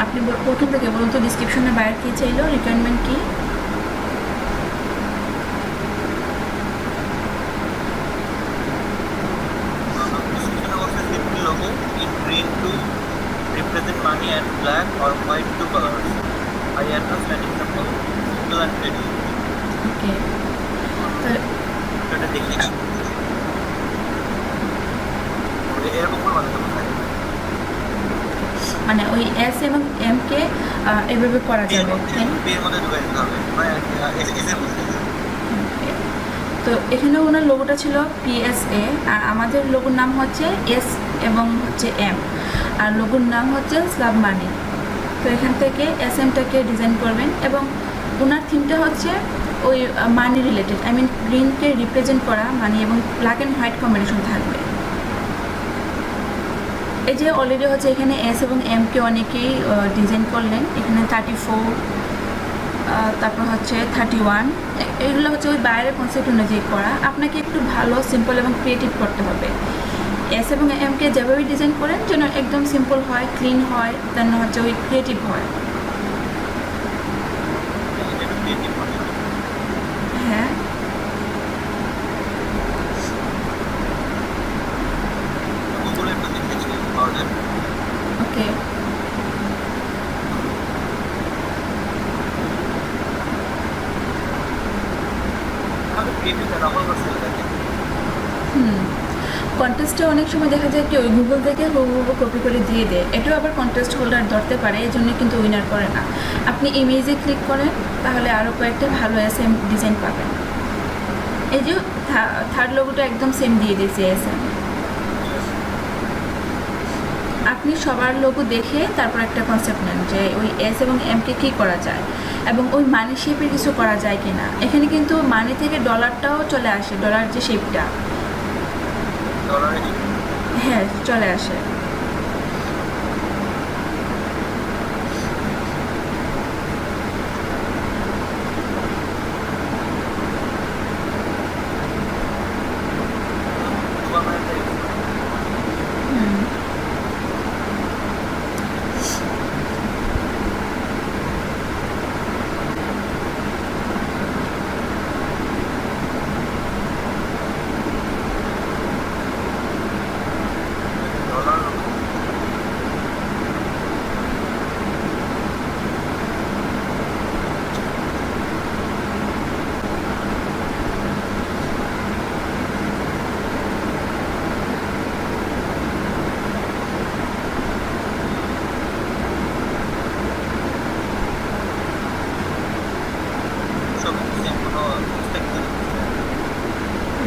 আপনি প্রথম থেকে বলুন তো ডিসক্রিপশনে বায়ার কী চাইলো, রিকোয়ারমেন্ট কী? Description was a simple logo in green to represent money and black or white two colors. I understand it's simple, simple and pretty. ওকে, তাহলে এটা দেখি এরকম করে বানাতে পারি। মানে ওই এস এবং এম কে এভাবে করা যাবে, তাই না? এর মধ্যে ঢুকাই দিতে হবে, মানে এর মধ্যে। তো এখানে ওনার লোগোটা ছিল পিএসএ, আর আমাদের লোগোর নাম হচ্ছে এস এবং হচ্ছে এম, আর লোগোর নাম হচ্ছে স্লাব মানি। তো এখান থেকে এস এমটাকে ডিজাইন করবেন, এবং ওনার থিমটা হচ্ছে ওই মানি রিলেটেড, আই মিন গ্রিনকে রিপ্রেজেন্ট করা মানি, এবং ব্ল্যাক অ্যান্ড হোয়াইট কম্বিনেশন থাকবে। এই যে অলরেডি হচ্ছে এখানে এস এবং এমকে অনেকেই ডিজাইন করলেন, এখানে 34, তারপর হচ্ছে 31, এগুলো হচ্ছে ওই বাইরের কনসেপ্ট অনুযায়ী করা। আপনাকে একটু ভালো, সিম্পল এবং ক্রিয়েটিভ করতে হবে। এস এবং এমকে যেভাবে ডিজাইন করেন যেন একদম সিম্পল হয়, ক্লিন হয়, দেন হচ্ছে ওই ক্রিয়েটিভ হয়। হ্যাঁ, গুগলে একটু দেখেছি পাওয়া যায়। ওকে। আমি ক্রিয়েটিভ নকল করছি এটাকে। কন্টেস্টে অনেক সময় দেখা যায় কি ওই গুগল থেকে হুবহু কপি করে দিয়ে দেয়, এটাও আবার কন্টেস্ট হোল্ডার ধরতে পারে, এই জন্য কিন্তু উইনার করে না। আপনি ইমেজে ক্লিক করেন, তাহলে আরও কয়েকটা ভালো এসএম ডিজাইন পাবেন। এই যে থার্ড লোগোটা একদম সেম দিয়ে দিয়েছে এসএম। আপনি সবার লোগো দেখে তারপর একটা কনসেপ্ট নেন যে ওই এস এবং এমকে কী করা যায়, এবং ওই মানি শেপের কিছু করা যায় কি না। এখানে কিন্তু মানি থেকে ডলারটাও চলে আসে, ডলার যে শেপটা, হ্যাঁ চলে আসে।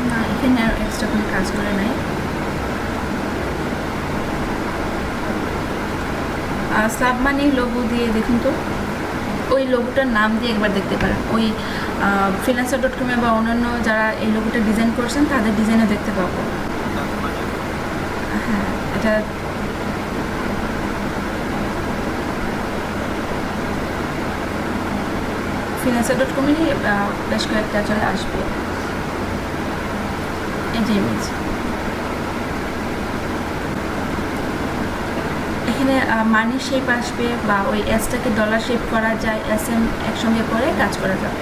না, এখানে আর এক্সট্রা কোনো কাজ করে নাই। স্লাব মানি লোগো দিয়ে দেখুন তো, ওই লোগোটার নাম দিয়ে একবার দেখতে পারেন, ওই freelancer.com-এ বা অন্যান্য যারা এই লোগোটা ডিজাইন করছেন তাদের ডিজাইনে দেখতে পাবো। হ্যাঁ, এটা freelancer.com-এরই বেশ কয়েকটা চলে আসবে। এই যে ইমেজ, এখানে মানি শেপ আসবে, বা ওই এসটাকে ডলার শেপ করা যায়, এস এম একসঙ্গে করে কাজ করা যাবে।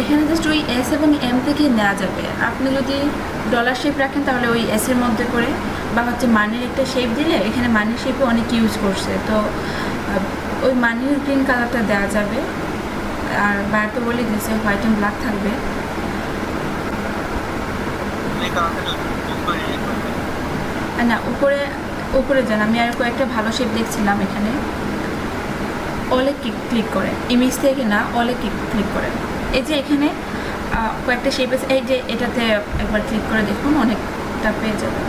এখানে জাস্ট ওই এস এবং এম থেকে নেওয়া যাবে। আপনি যদি ডলার শেপ রাখেন তাহলে ওই এসের মধ্যে করে, বা হচ্ছে মানির একটা শেপ দিলে, এখানে মানির শেপে অনেক ইউজ করছে, তো ওই মানির গ্রিন কালারটা দেওয়া যাবে। আর বাইরে তো বলে দিয়েছে হোয়াইট অ্যান্ড ব্ল্যাক থাকবে। না, উপরে উপরে যান, আমি আর কয়েকটা ভালো শেপ দেখছিলাম এখানে। অলে ক্লিক করেন, ইমেজ থেকে না, অলে ক্লিক করেন। এই যে এখানে কয়েকটা শেপ আছে, এই যে এটাতে একবার ক্লিক করে দেখুন, অনেকটা পেয়ে যাবেন।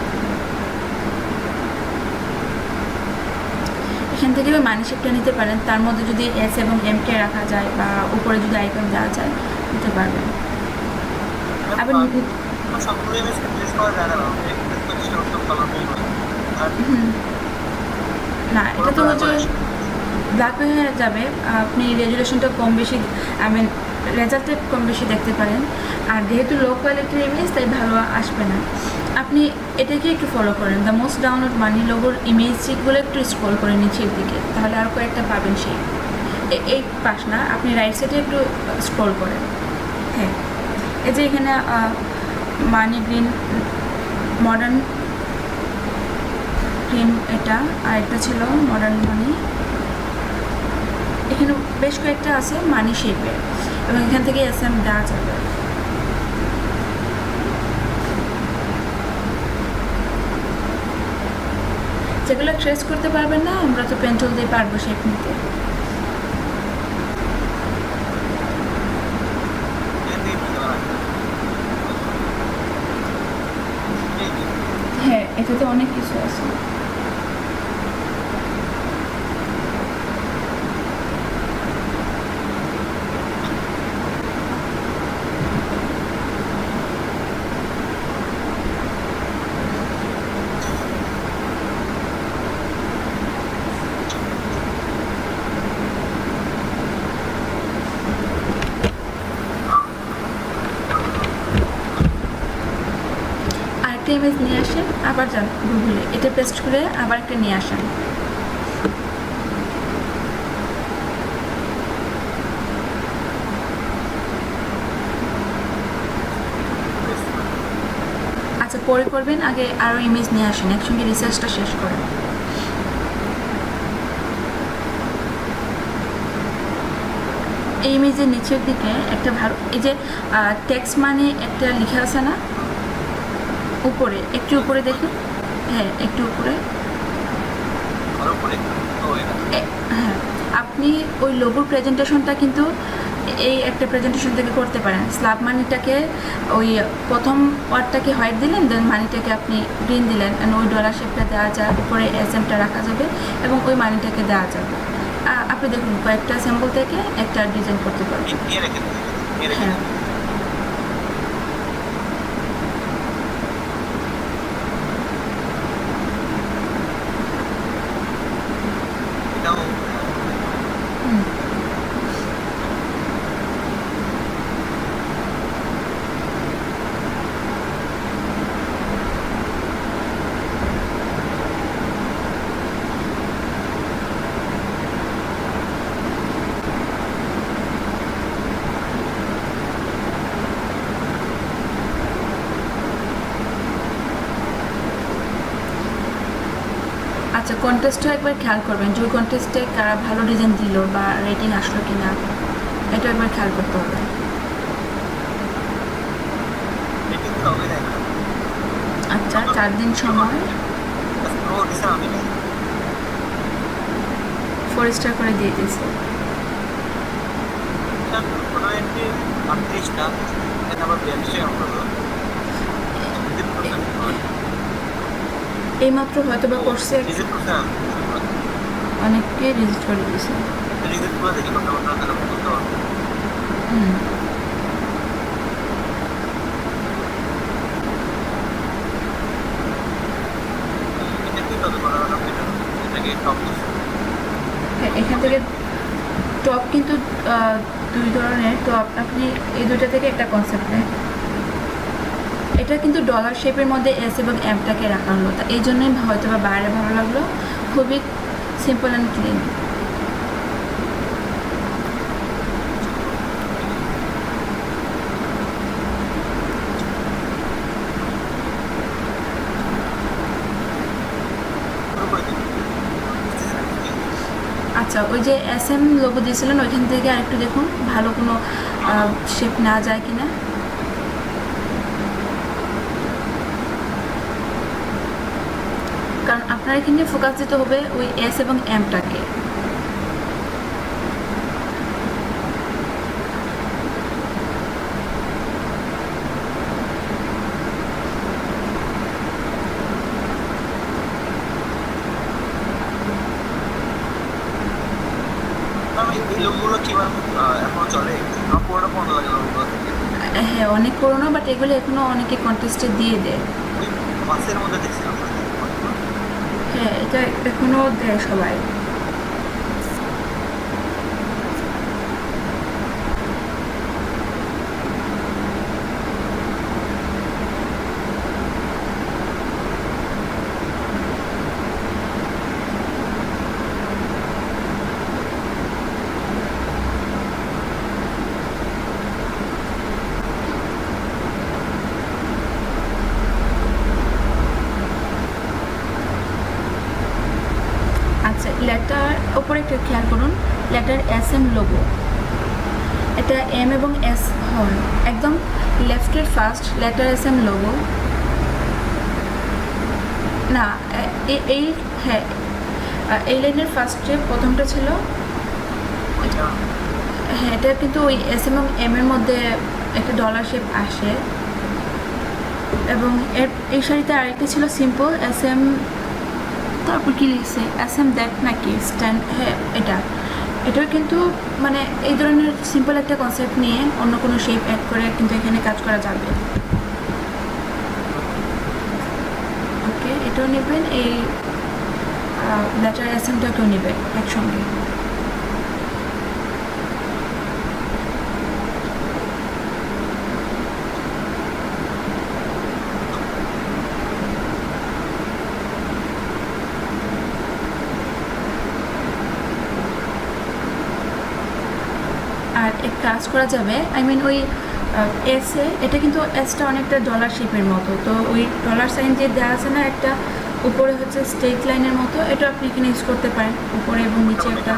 এখান থেকে মানি শেপটা নিতে পারেন, তার মধ্যে যদি এস এবং এমকে রাখা যায় বা উপরে যদি আইকন দেওয়া যায় নিতে পারবেন। আবার সবগুলো ইমেজ রিপ্লেস করা যায় না, রিপ্লেস করতে সব কালারফুল হয় আর না, এটা তো হচ্ছে ব্ল্যাক হয়ে যাবে। আপনি রেজুলেশনটা কম বেশি, রেজাল্টে কম বেশি দেখতে পারেন। আর যেহেতু লো কোয়ালিটির ইমেজ, তাই ভালো আসবে না। আপনি এটাকে একটু ফলো করেন, দ্য মোস্ট ডাউনলোড মানি লোগোর ইমেজগুলো একটু স্ক্রল করে নিচের দিকে, তাহলে আর কয়েকটা পাবেন। সেই এই পাশ না, আপনি রাইট সাইডে একটু স্ক্রল করেন। হ্যাঁ, এই যে এখানে মানি গ্রিন, মডার্ন ক্রিম, এটা আর একটা ছিল মডার্ন মানি। এখানে বেশ কয়েকটা আছে মানি শেপের, এবং এখান থেকে এসএম দেওয়া যাবে। যেগুলো ট্রেস করতে পারবেন না, আমরা তো পেন টুল দিয়ে পারবো শেপ নিতে। হ্যাঁ, এটাতে অনেক কিছু আছে। আরেকটা ইমেজ নিয়ে আসেন, আবার যান গুগলে, এটা পেস্ট করে আবার একটা নিয়ে আসেন। আচ্ছা, পরে করবেন, আগে আরও ইমেজ নিয়ে আসেন, একসঙ্গে রিসার্চটা শেষ করেন। এই ইমেজের নিচের দিকে একটা ভালো, এই যে টেক্সট মানে একটা লেখা আছে না উপরে, একটু উপরে দেখুন। হ্যাঁ, একটু উপরে। হ্যাঁ, আপনি ওই লোগোর প্রেজেন্টেশনটা কিন্তু এই একটা প্রেজেন্টেশন থেকে করতে পারেন। স্ল্যাব মানিটাকে ওই প্রথম ওয়ার্ডটাকে হোয়াইট দিলেন, দেন মানিটাকে আপনি গ্রিন দিলেন, ওই ডলার শেপটা দেওয়া যায়, উপরে এসএমটা রাখা যাবে এবং ওই মানিটাকে দেওয়া যাবে। আপনি দেখুন কয়েকটা স্যাম্পল থেকে একটা ডিজাইন করতে পারবেন। হ্যাঁ, আচ্ছা, কন্টেস্টও একবার খেয়াল করবেন যে ওই কন্টেস্টে কারা ভালো ডিজাইন দিল বা রেটিং আসলো কি না, এটা একবার খেয়াল করতে হবে। আচ্ছা, 4 দিন সময়, 4 স্টার করে দিয়ে দিয়েছে। এইমাত্র হয়তো বা করছে, অনেককে রিজিট করে দিয়েছে। হ্যাঁ, এখান থেকে টপ কিন্তু 2 ধরনের, তো আপনি এই দুইটা থেকে একটা কনসেপ্ট নেন। এটা কিন্তু ডলার শেপের মধ্যে এস এবং এমটাকে রাখা হলো, তা এই জন্যই হয়তো বা বাইরে ভালো লাগলো। খুবই সিম্পল অ্যান্ড ক্লিন। আচ্ছা, ওই যে এসএম লোগো দিয়েছিলেন ওইখান থেকে আরেকটু দেখুন ভালো কোনো শেপ না যায় কিনা। কারণ আপনার এখানে ফোকাস দিতে হবে ওই এস এবং এমটাকে। পুরোটা পড়া লাগে ওগুলো থেকে। হ্যাঁ, অনেক পুরোনো, বাট এগুলো এখনও অনেকে কন্টেস্টে দিয়ে দেয়। ওই বাসের মধ্যে দেখছিলাম না। হ্যাঁ, এটা এখনও দেয় সবাই। আচ্ছা, লেটার ওপরে একটু খেয়াল করুন, লেটার এস এম লোগো, এটা এম এবং এস হয় একদম লেফটের first letter S M logo না, এই হ্যাঁ এই লাইনের ফার্স্টে প্রথমটা ছিল। হ্যাঁ, এটা কিন্তু ওই এস এবং এম এর মধ্যে একটা ডলার শেপ আসে, এবং এই শাড়িতে আরেকটা ছিল সিম্পল এস এম, তারপর কি লিখছে এস এম দ্যাট নাকি স্ট্যান্ড, হ্যাঁ এটাও কিন্তু মানে এই ধরনের সিম্পল একটা কনসেপ্ট নিয়ে অন্য কোনো শেপ অ্যাড করে কিন্তু এখানে কাজ করা যাবে। ওকে, এটাও নেবেন, এই লেটার এস এমটাকেও নেবেন একসঙ্গে। আর এক কাজ করা যাবে, আই মিন ওই এসে, এটা কিন্তু এসটা অনেকটা ডলার শেপের মতো, তো ওই ডলার সাইন যে দেওয়া আছে না একটা উপরে হচ্ছে স্ট্রেট লাইনের মতো, এটা আপনি এখানে ইউজ করতে পারেন, উপরে এবং নিচে একটা।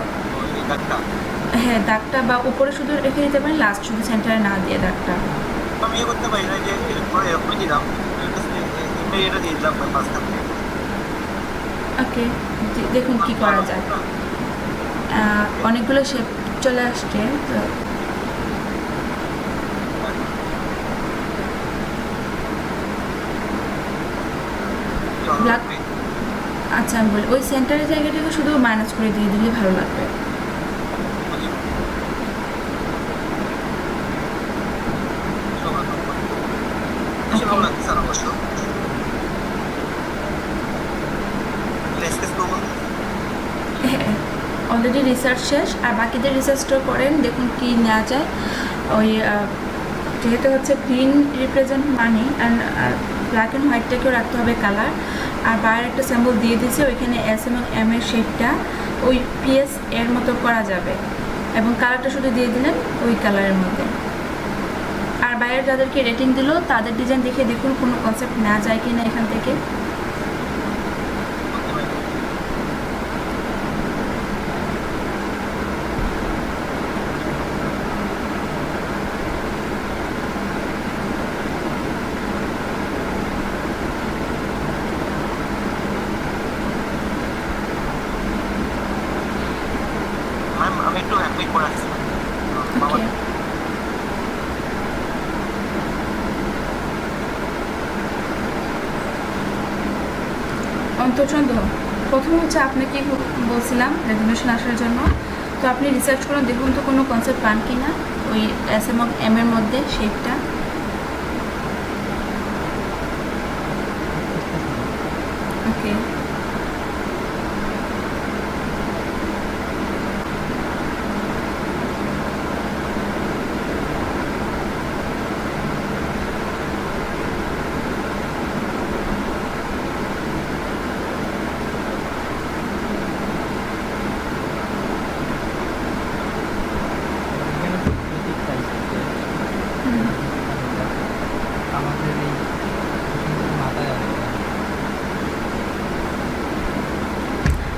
হ্যাঁ, দাগটা বা উপরে শুধু রেখে দিতে পারেন, লাস্ট শুধু সেন্টারে না দিয়ে দাগটা। আমি ইয়ে করতে পারি না যে পুরো এরকমই দিলাম, এটা দিয়ে দিলাম পাঁচটা। ওকে, দেখুন কি করা যায়। অনেকগুলো শেপ চলে আসছে, তো ব্ল্যাক, আচ্ছা আমি বলি ওই সেন্টারের জায়গাটাকে শুধু মাইনাস করে দিয়ে দিলে ভালো লাগবে। হ্যাঁ, অলরেডি রিসার্চ শেষ, আর বাকিদের রিসার্চটা করেন, দেখুন কি নেওয়া যায়। ওই যেহেতু হচ্ছে green represent money, and black and হোয়াইটটাকেও রাখতে হবে কালার, আর বাইরের একটা সিম্বল দিয়ে দিয়েছে, ওইখানে এস এবং এম এর শেপটা ওই পিএস এর মতো করা যাবে, এবং কালারটা শুধু দিয়ে দিলেন ওই কালারের মধ্যে। আর বাইরে যাদেরকে রেটিং দিল তাদের ডিজাইন দেখে দেখুন কোনো কনসেপ্ট না যায় কি না এখান থেকে। আমি একটু হ্যাপি করে আসছি। ওকে, অন্তর্চন্দ্র, প্রথম হচ্ছে আপনাকে বলছিলাম রেজুলেশন আসার জন্য, তো আপনি রিসার্চ করুন, দেখুন তো কোনো কনসেপ্ট পান কি না ওই এস এবং এম এর মধ্যে শেপটা। ওকে, আমাদের এই মাথায় আসে।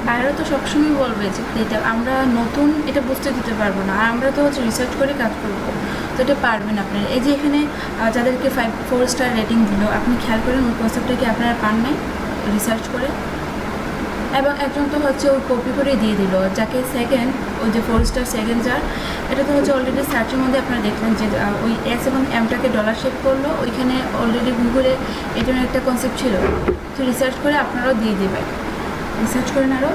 বাইরে তো সবসময় বলবে যে এটা আমরা নতুন, এটা বুঝতে দিতে পারবো না, আর আমরা তো হচ্ছে রিসার্চ করে কাজ করবো, তো এটা পারবেন আপনারা। এই যে এখানে যাদেরকে 4 স্টার রেটিং দিল, আপনি খেয়াল করেন ওই কনসেপ্টটা কি আপনারা পান নাই রিসার্চ করে, এবং একজন তো হচ্ছে ওই কপি করে দিয়ে দিল, যাকে সেকেন্ড ওই যে 4 স্টার সেকেন্ড যার, এটা তো হচ্ছে অলরেডি সার্চের মধ্যে আপনারা দেখলেন যে ওই এস এবং এমটাকে ডলার শেপ করলো, ওইখানে অলরেডি গুগলে এই ধরনের একটা কনসেপ্ট ছিল, তো রিসার্চ করে আপনারাও দিয়ে দেবেন, রিসার্চ করেন আরও।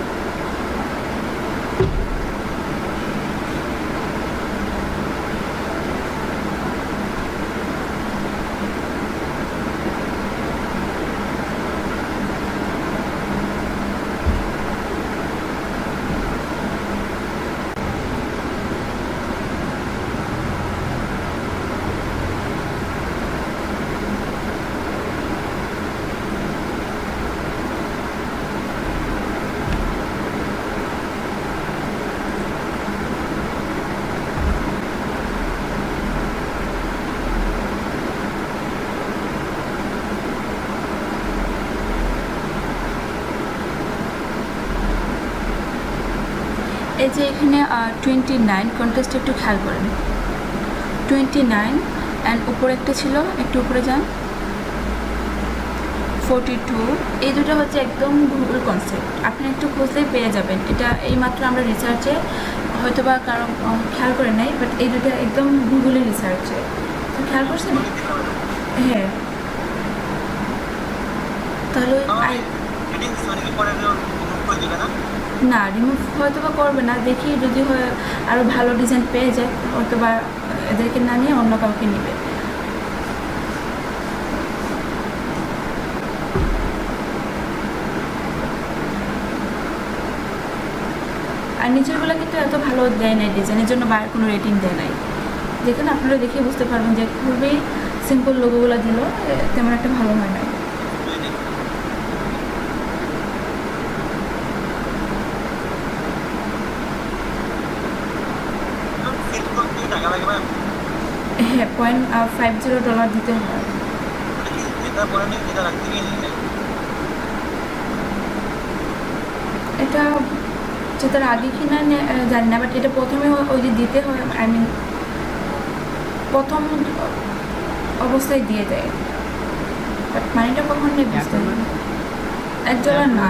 এই যে এখানে 29 কন্টেস্ট একটু খেয়াল করেন, 29 অ্যান্ড উপরে একটা ছিল, একটু উপরে যান, 42, এই দুটো হচ্ছে একদম গুগল কনসেপ্ট, আপনি একটু খুঁজলেই পেয়ে যাবেন। এটা এইমাত্র আমরা রিসার্চে হয়তো বা কারো খেয়াল করে নাই, বাট এই দুটো একদম গুগলের রিসার্চে, তো খেয়াল করছেন? হ্যাঁ, তাহলে হেডিংস মানে কি পরে রিমুভ করে দিবে না? না, রিমুভ হয়তো বা করবে না, দেখি যদি হয় আরও ভালো ডিজাইন পেয়ে যায় হয়তো বা এদেরকে না নিয়ে অন্য কাউকে নেবে। আর নিচেরগুলো কিন্তু এত ভালো দেয় নাই ডিজাইনের জন্য, বাইরের কোনো রেটিং দেয় নাই। দেখুন, আপনারা দেখে বুঝতে পারবেন যে খুবই সিম্পল লোগোগুলো দিল, তেমন একটা ভালো হয় নাই। সেট করতে টাকা লাগে ম্যাম? হ্যাঁ, $0.50 দিতে হয়। ওটা কি যেটা পরে নিয়ে যেটা রাখতে গিয়ে নিয়ে নেয়? এটা যেটার আগে কিনা জানি না, বাট এটা প্রথমে ওই যে দিতে হয়, আই মিন প্রথম অবস্থায় দিয়ে দেয়, বাট মানিটা কখন নেই বুঝতে পারি না। $1 না,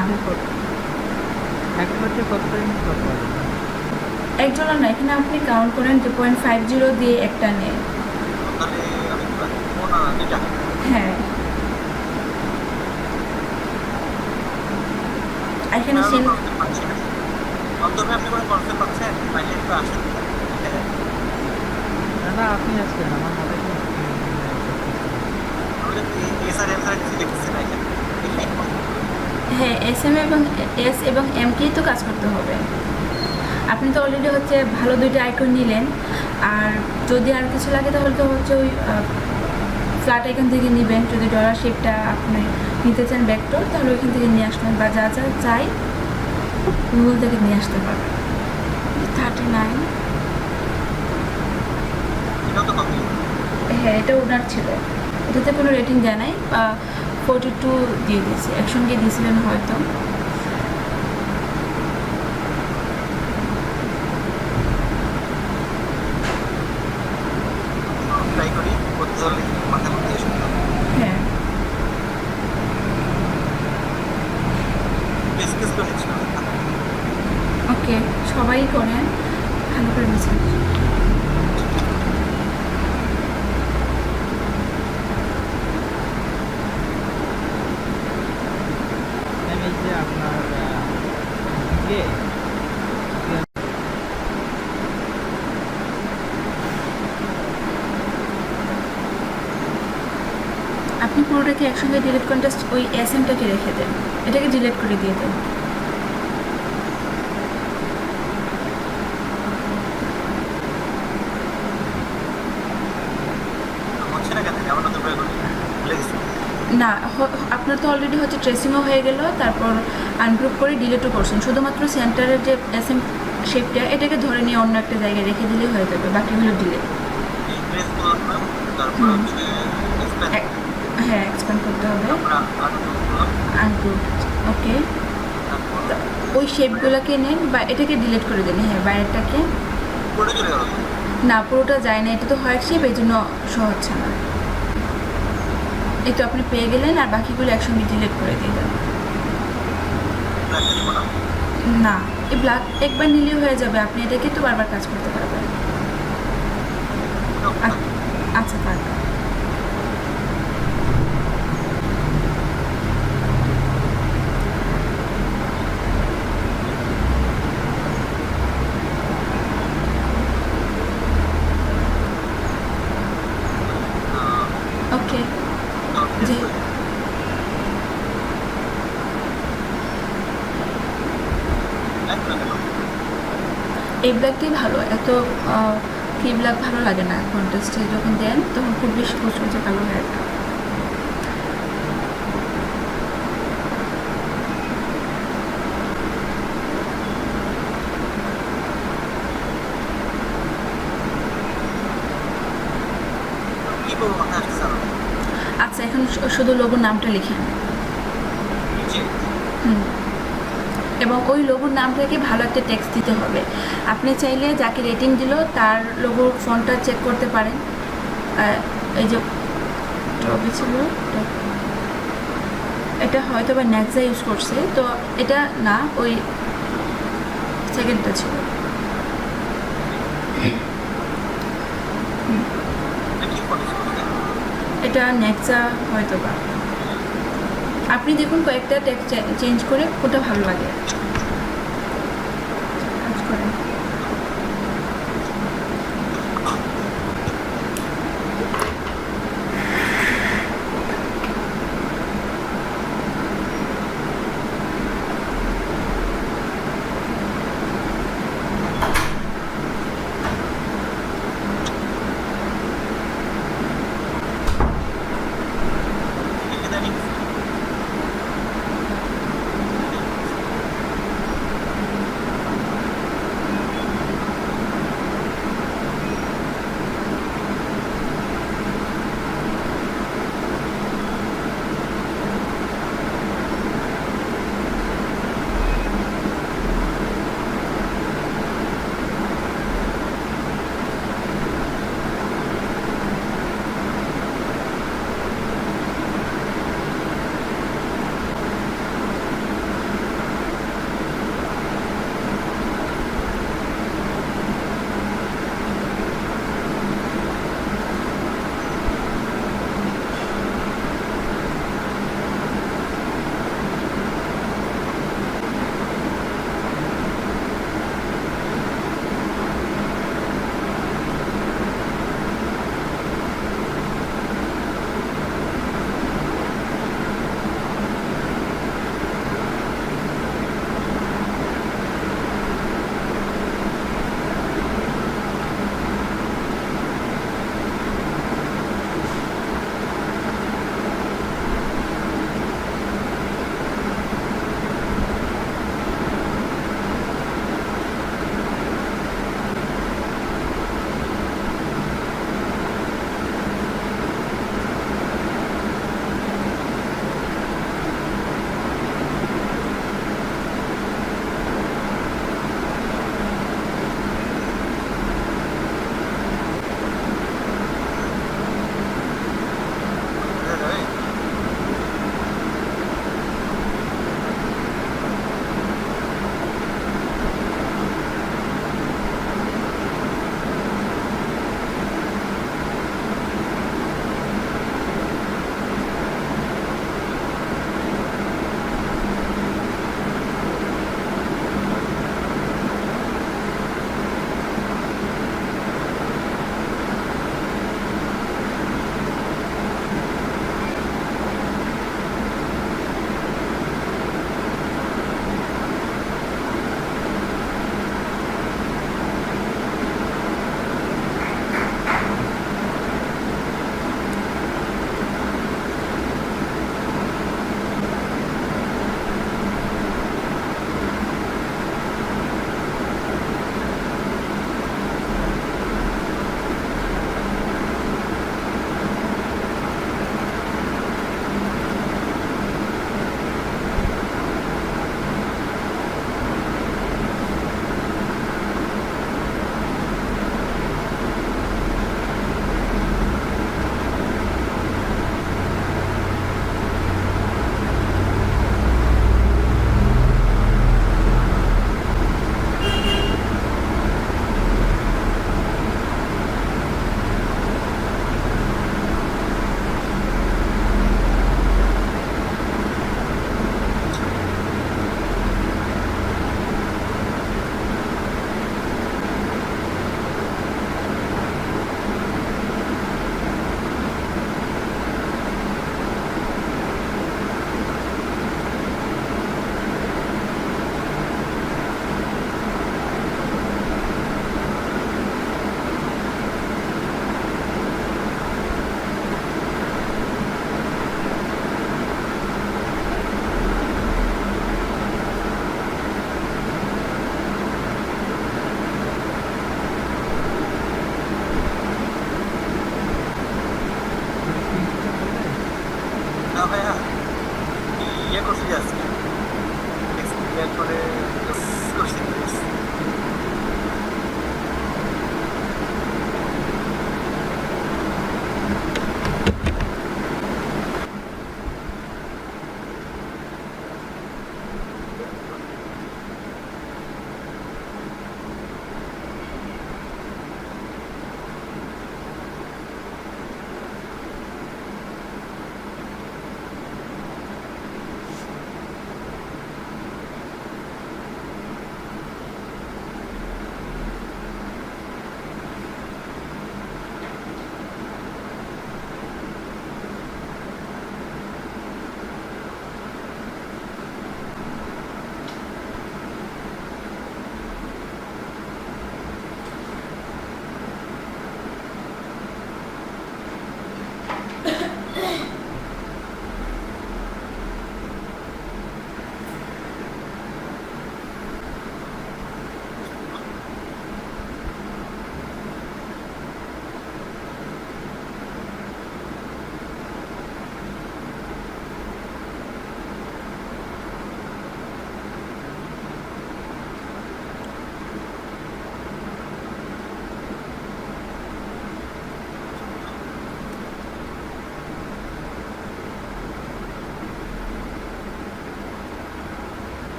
$1 না, এখানে আপনি কাউন্ট করেন যে 0.50 দিয়ে একটা নেয়। তাহলে আমি কি রাখবো না যেটা? হ্যাঁ, আর এখানে সেল অন্তত আপনি কোনো কনসেপ্ট পাচ্ছেন? বাইরে তো আসেন। না আপনি আসছেন আমার মাথায় কি আমি যদি এসআরএম স্যার কিছু দেখতেছি না এখানে। হ্যাঁ, এস এবং এমকেই তো কাজ করতে হবে। আপনি তো অলরেডি হচ্ছে ভালো দুইটা আইকন নিলেন, আর যদি আর কিছু লাগে তাহলে তো হচ্ছে ওই ফ্ল্যাট আইকন থেকে নেবেন। যদি ডলার শেপটা আপনি নিতে চান ভেক্টর, তাহলে ওইখান থেকে নিয়ে আসবেন, বা যা যা চাই গুগল থেকে নিয়ে আসতে পারবেন। 39, এটাও তো কপি। হ্যাঁ এটা ওনার ছিল, এটাতে কোনো রেটিং দেয় নাই, 42 দিয়ে দিয়েছে, একসঙ্গে দিয়েছিলেন হয়তো। ট্রাই করি করতে হলে মাথার মধ্যে এসে হ্যাঁ, বেশ কিছু করে নিচ্ছি। ওকে, সবাই করেন ভালো করে বুঝেন। ম্যাম এই যে আপনার দিকে আপনি পুরোটাকে একসঙ্গে ডিলিট করেন, জাস্ট ওই এসএমটাকে রেখে দেন, এটাকে ডিলিট করে দিয়ে দেন। হচ্ছে না কেন? আমার নতুন করে করি ভুলে গেছি। না, আপনার তো অলরেডি হচ্ছে ট্রেসিংও হয়ে গেল, তারপর আনগ্রুপ করে ডিলিটও করছেন, শুধুমাত্র সেন্টারের যে এসএম শেপটা এটাকে ধরে নিয়ে অন্য একটা জায়গায় রেখে দিলেই হয়ে যাবে, বাকিগুলো ডিলিট। এই প্রেস করলাম, তারপর হুম। হচ্ছে এক্সপ্যান্ড, হ্যাঁ, এক্সপ্যান্ড করতে হবে, তারপর আনগ্রুপ করলাম, আনগ্রুপ। ওকে, তারপর ওই শেপগুলোকে নেন বা এটাকে ডিলিট করে দিন। হ্যাঁ, বাইরেটাকে পড়ে চলে গেল। না, পুরোটা যায় না, এটা তো হোয়াইট শেপ, এই জন্য শো হচ্ছে না। এই তো আপনি পেয়ে গেলেন, আর বাকিগুলো একসঙ্গে ডিলিট করে দিয়ে দেন। ব্ল্যাকটা দিব না। না, এই ব্ল্যাক একবার নিলেই হয়ে যাবে, আপনি এটাকে তো বারবার কাজ করতে পারবেন। আচ্ছা, পারবেন। ওকে, জি, এই ব্ল্যাকটাই ভালো, এত কি ব্ল্যাক ভালো লাগে না, কন্ট্রাস্টে যখন দেন তখন খুব বেশি কুচকুচে কালো হয়ে যায়। কি করবো মাথায় আসছে না। আচ্ছা, এখন শুধু লোগোর নামটা লিখেন। নিচে হুম, এবং ওই লোগোর নামটাকে ভালো একটা টেক্সট দিতে হবে। আপনি চাইলে যাকে রেটিং দিল তার লোগোর ফন্টটা চেক করতে পারেন। এই যে টপে ছিল, এটা হয়তো বা নেক্সা ইউজ করছে, তো এটা না, ওই সেকেন্ডটা ছিল। কি ফোন ইউজ করছেন? এটা নেক্সা হয়তো বা। আপনি দেখুন কয়েকটা টেক্সট চেঞ্জ করে কোনটা ভালো লাগে কাজ করেন। ইদানিং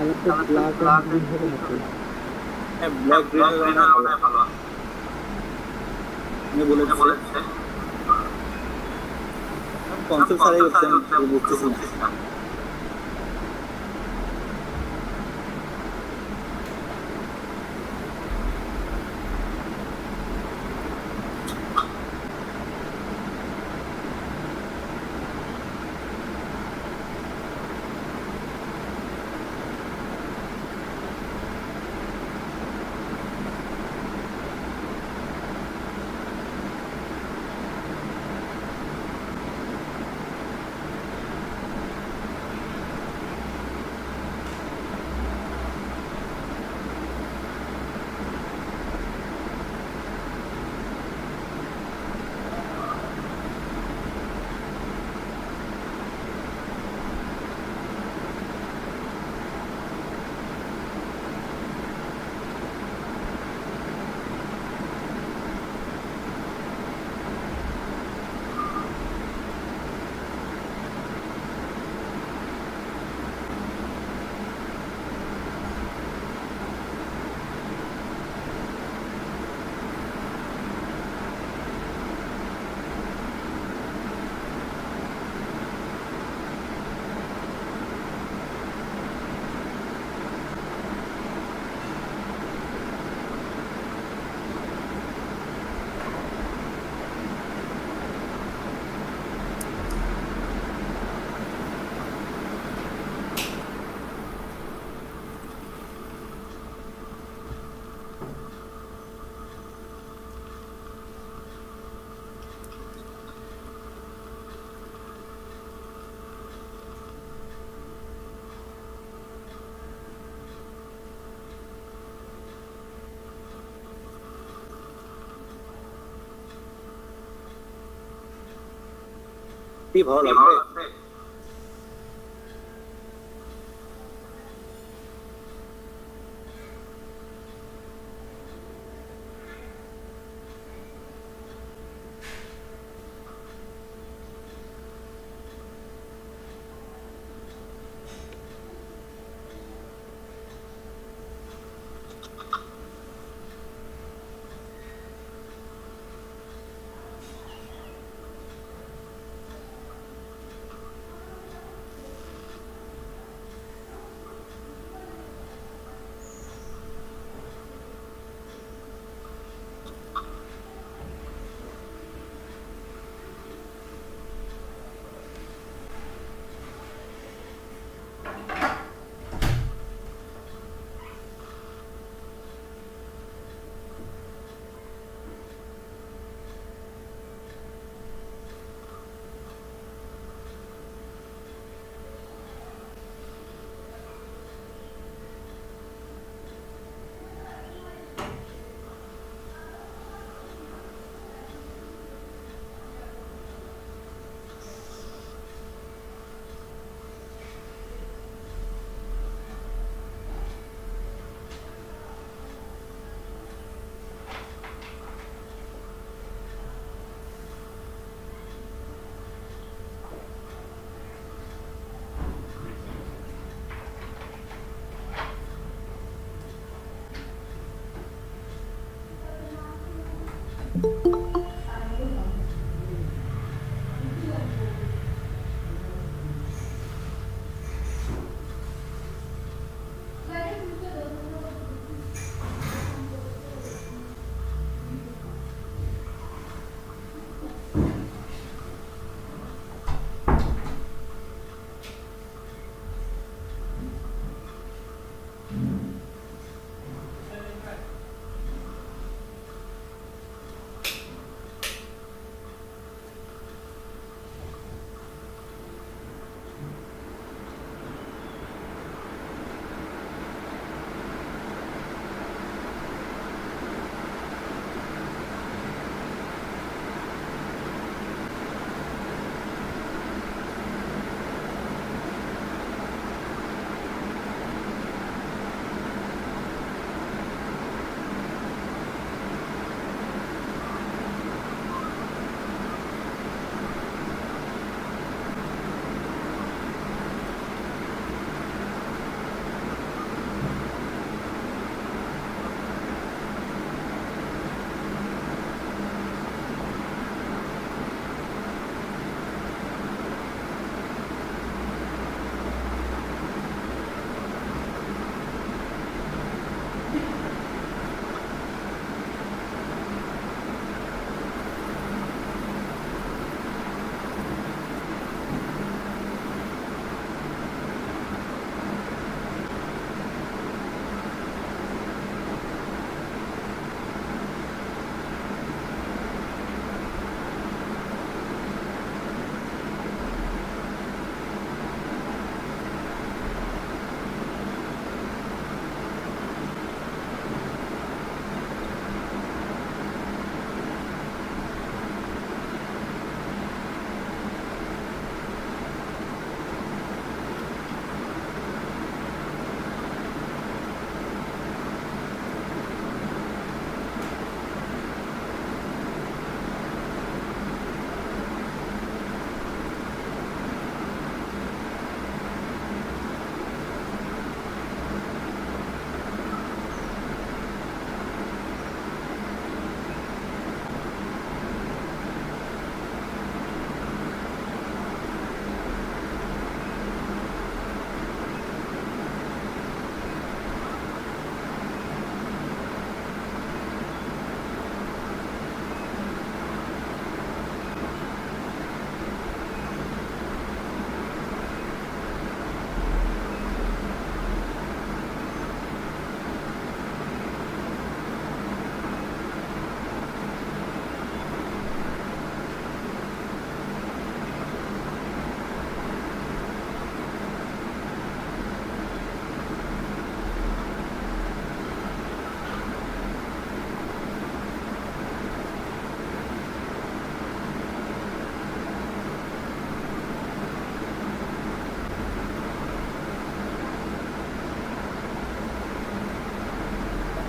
কালারটা ব্ল্যাক আর গ্রিন হবে নাকি? হ্যাঁ, ব্ল্যাক গ্রিন ভালো। আমি বলেছি কনসেপ্ট সারাই হচ্ছে, আমি বুঝতেছি না। কি ভালো লাগবে?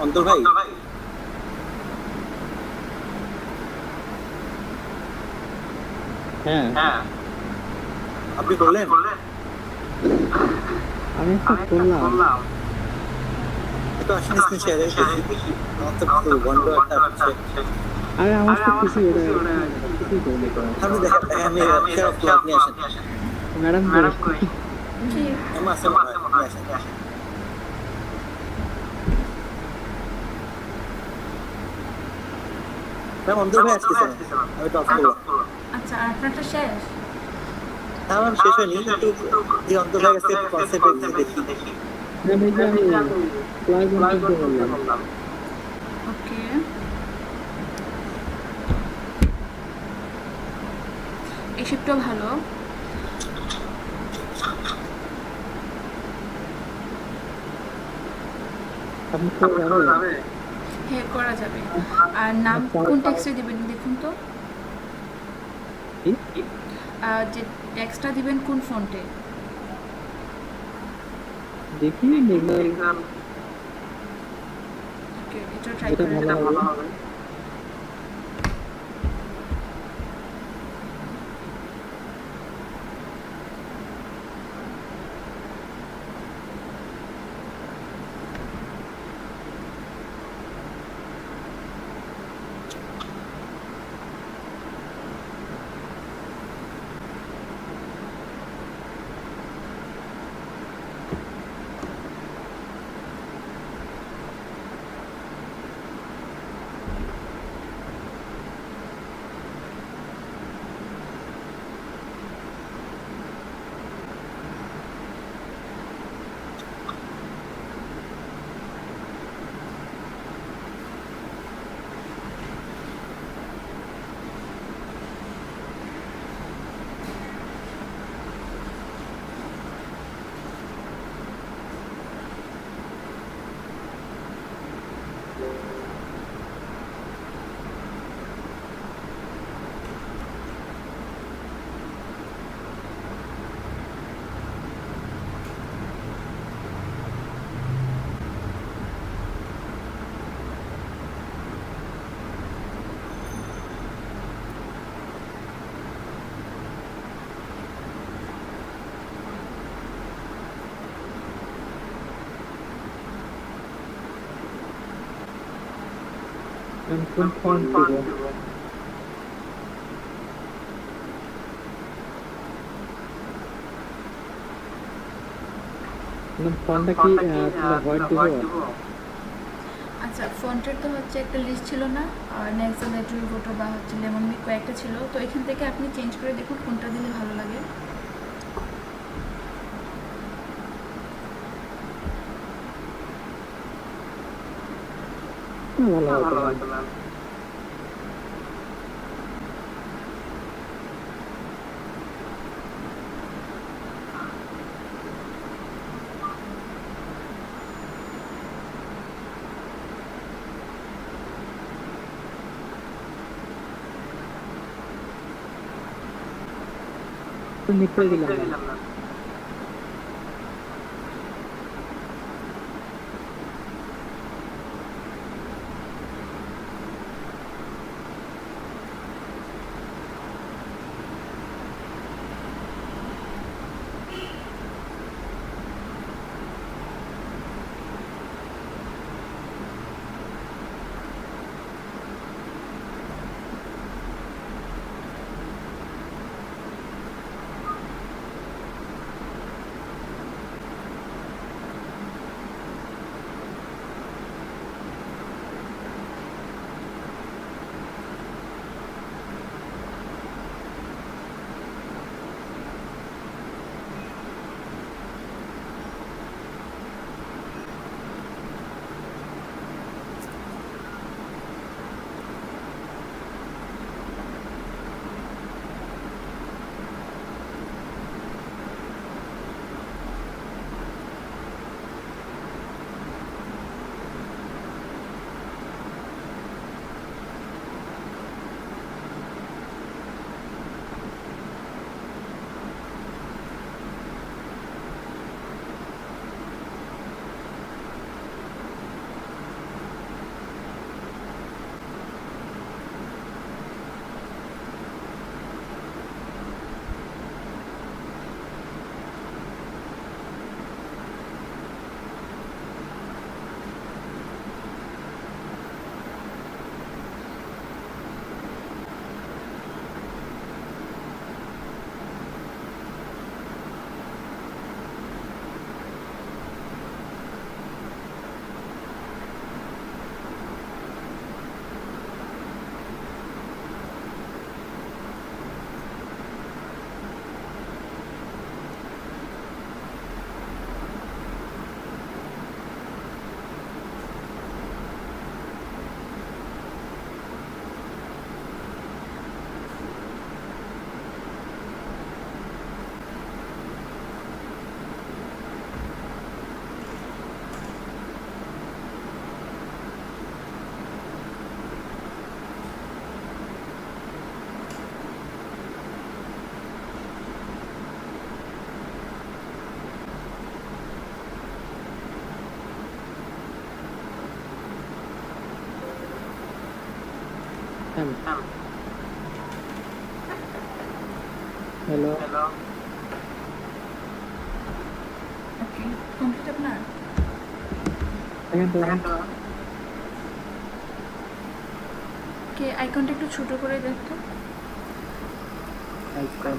অন্তর ভাই হ্যাঁ আপনি করলেন? আমি একটা করলাম। তো আসলে স্ক্রিন শেয়ার দেখি আমার তো পুরো বন্ধ একটা হচ্ছে। আরে আমার তো কিছু ওটা কিছুই করবে আপনি দেখেন আমি শেয়ার অফ আপনি আসেন। ম্যাডাম কই? কি আমার আছে মনে হয়, আপনি আসেন। ম্যাম অন্তর ভাই আসতেছে না, আমি তো অফ করলাম। আচ্ছা, আর আপনারটা শেষ? না ম্যাম শেষ হয়নি, কিন্তু এই অন্তর ভাই কাছে কনসেপ্ট দেখি না ভাই যে আমি ক্লাস বন্ধ করলাম। ওকে, এই শিফটটাও ভালো। আপনি করে যাবেন? হ্যাঁ, করা যাবে। আর নাম কোন টেক্সটে দিবেন দেখুন তো। কি? যে টেক্সটটা দিবেন কোন ফন্টে? দেখি দেখলাম ওকে, এটা ট্রাই যেটা করেন। ভালো হবে। আমি কোন ফন্ট দিব? ফন্টটা কি হোয়াইট দিব? আচ্ছা, ফন্টের তো হচ্ছে একটা লিস্ট ছিল না, নেক্সট লেটার ফটো বা হচ্ছে লেমন মিক কয়েকটা ছিল, তো এখান থেকে আপনি চেঞ্জ করে দেখুন কোনটা দিলে ভালো লাগে। ভালো হতো ম্যাম। নিকলে দিলাম না। হ্যালো ওকে, কমপ্লিট আপনার? এখন তো কে আইকনটা একটু ছোট করে দেখতো। আইকন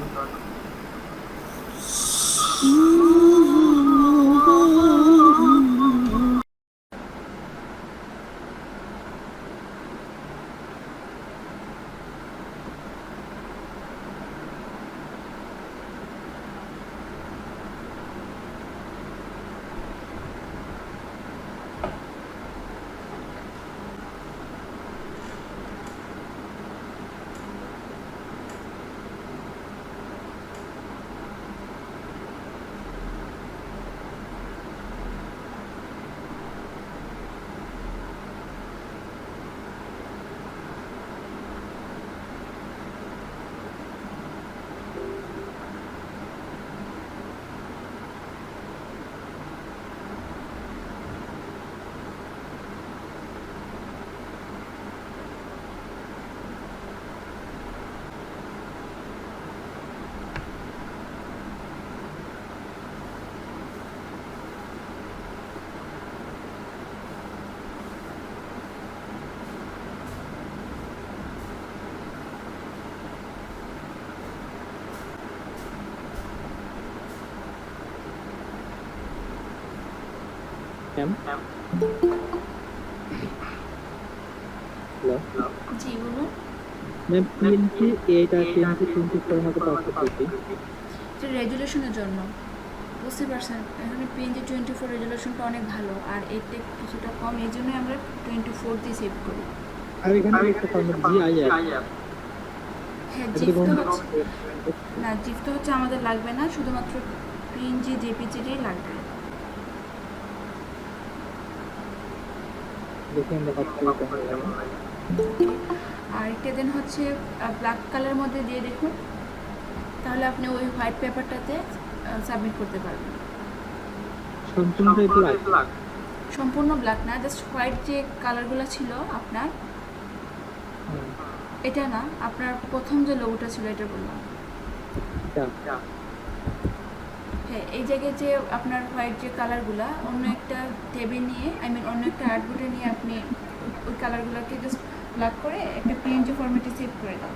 হ্যালো জি বলুন। ম্যাম PNG 8 আর PNG 24 মতো পাওয়া কি এটা রেজুলেশনের জন্য, বুঝতে পারছেন? এখানে PNG 24 রেজুলেশনটা অনেক ভালো, আর এতে কিছুটা কম, এই জন্যই আমরা 24 দিয়ে সেভ করি। আর এখানে একটা ফরম্যাট GIF হ্যাঁ, এটা জিপ তো তো হচ্ছে না, জিপ তো হচ্ছে আমাদের লাগবে না, শুধুমাত্র PNG JPG-টাই লাগবে। দেখেন কেমন লাগে আর একটা দেন হচ্ছে ব্ল্যাক কালার মধ্যে দিয়ে দেখুন, তাহলে আপনি ওই হোয়াইট পেপারটাতে সাবমিট করতে পারবেন। সম্পূর্ণটাই ব্ল্যাক সম্পূর্ণ ব্ল্যাক না, জাস্ট হোয়াইট যে কালারগুলো ছিল আপনার, এটা না, আপনার প্রথম যে লোগোটা ছিল এটা বললাম। হ্যাঁ, এই জায়গায় যে আপনার হোয়াইট যে কালারগুলা অন্য একটা ট্যাবে নিয়ে, অন্য একটা আর্টবোর্ডে নিয়ে আপনি ওই কালারগুলোকে জাস্ট ব্ল্যাক করে একটা PNG ফরম্যাটে সেভ করে দেন।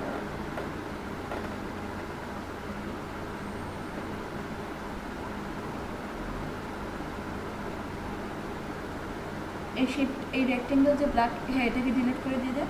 এই রেক্টেঙ্গেল যে ব্ল্যাক, হ্যাঁ এটাকে ডিলিট করে দিয়ে দেন।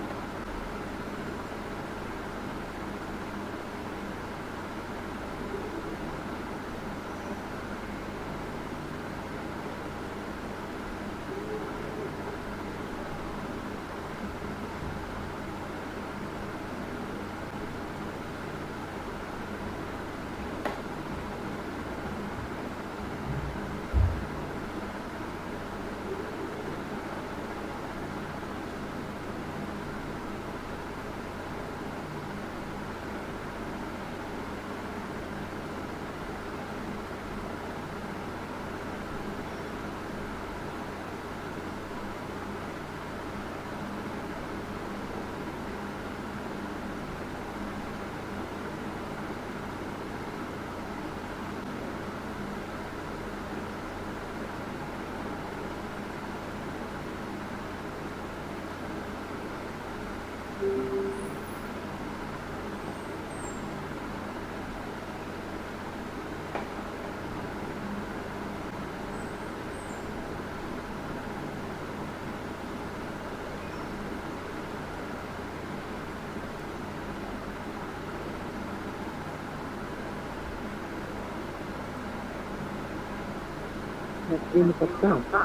এই মকআপটা